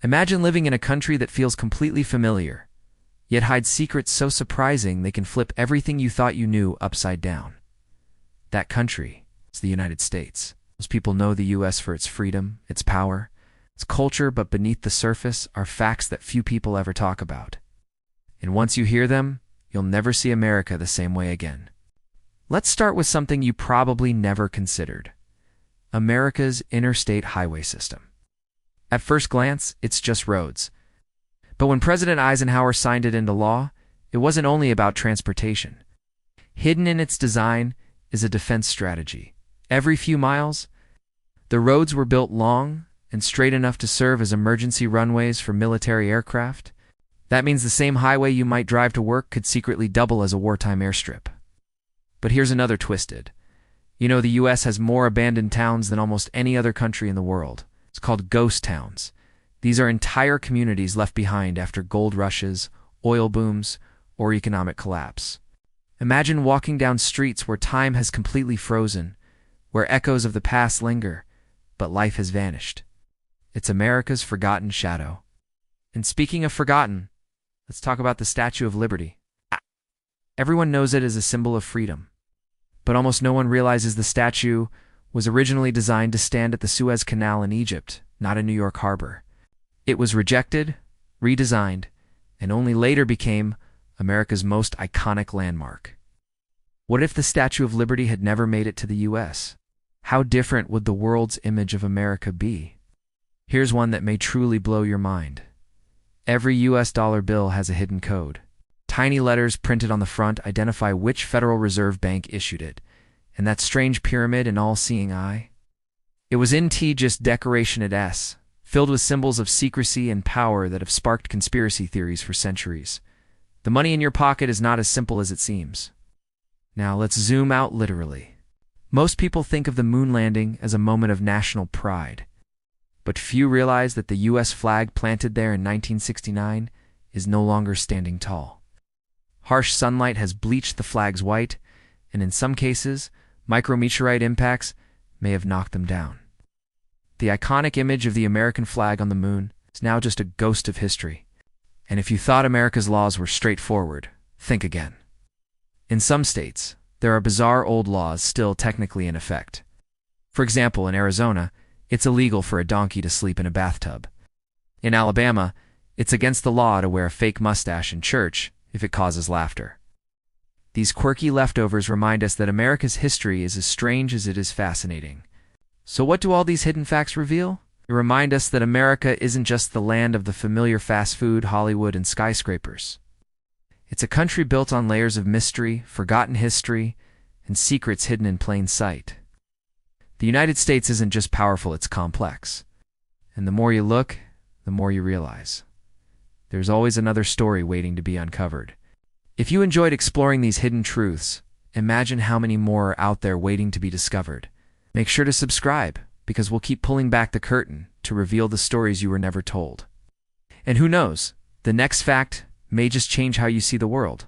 Imagine living in a country that feels completely familiar, yet hides secrets so surprising they can flip everything you thought you knew upside down. That country is the United States. Most people know the U.S. for its freedom, its power, its culture, but beneath the surface are facts that few people ever talk about. And once you hear them, you'll never see America the same way again. Let's start with something you probably never considered: America's interstate highway system. At first glance, it's just roads. But when President Eisenhower signed it into law, it wasn't only about transportation. Hidden in its design is a defense strategy. Every few miles, the roads were built long and straight enough to serve as emergency runways for military aircraft. That means the same highway you might drive to work could secretly double as a wartime airstrip. But here's another twisted. You know, the U.S. has more abandoned towns than almost any other country in the world. It's called ghost towns. These are entire communities left behind after gold rushes, oil booms, or economic collapse. Imagine walking down streets where time has completely frozen, where echoes of the past linger, but life has vanished. It's America's forgotten shadow. And speaking of forgotten, let's talk about the Statue of Liberty. Everyone knows it as a symbol of freedom, but almost no one realizes the statue was originally designed to stand at the Suez Canal in Egypt, not in New York Harbor. It was rejected, redesigned, and only later became America's most iconic landmark. What if the Statue of Liberty had never made it to the U.S.? How different would the world's image of America be? Here's one that may truly blow your mind. Every U.S. dollar bill has a hidden code. Tiny letters printed on the front identify which Federal Reserve Bank issued it, and that strange pyramid in all-seeing eye? It was just decoration at S, filled with symbols of secrecy and power that have sparked conspiracy theories for centuries. The money in your pocket is not as simple as it seems. Now let's zoom out literally. Most people think of the moon landing as a moment of national pride, but few realize that the U.S. flag planted there in 1969 is no longer standing tall. Harsh sunlight has bleached the flags white, and in some cases, micrometeorite impacts may have knocked them down. The iconic image of the American flag on the moon is now just a ghost of history. And if you thought America's laws were straightforward, think again. In some states, there are bizarre old laws still technically in effect. For example, in Arizona, it's illegal for a donkey to sleep in a bathtub. In Alabama, it's against the law to wear a fake mustache in church if it causes laughter. These quirky leftovers remind us that America's history is as strange as it is fascinating. So what do all these hidden facts reveal? They remind us that America isn't just the land of the familiar fast food, Hollywood, and skyscrapers. It's a country built on layers of mystery, forgotten history, and secrets hidden in plain sight. The United States isn't just powerful, it's complex. And the more you look, the more you realize. There's always another story waiting to be uncovered. If you enjoyed exploring these hidden truths, imagine how many more are out there waiting to be discovered. Make sure to subscribe, because we'll keep pulling back the curtain to reveal the stories you were never told. And who knows, the next fact may just change how you see the world.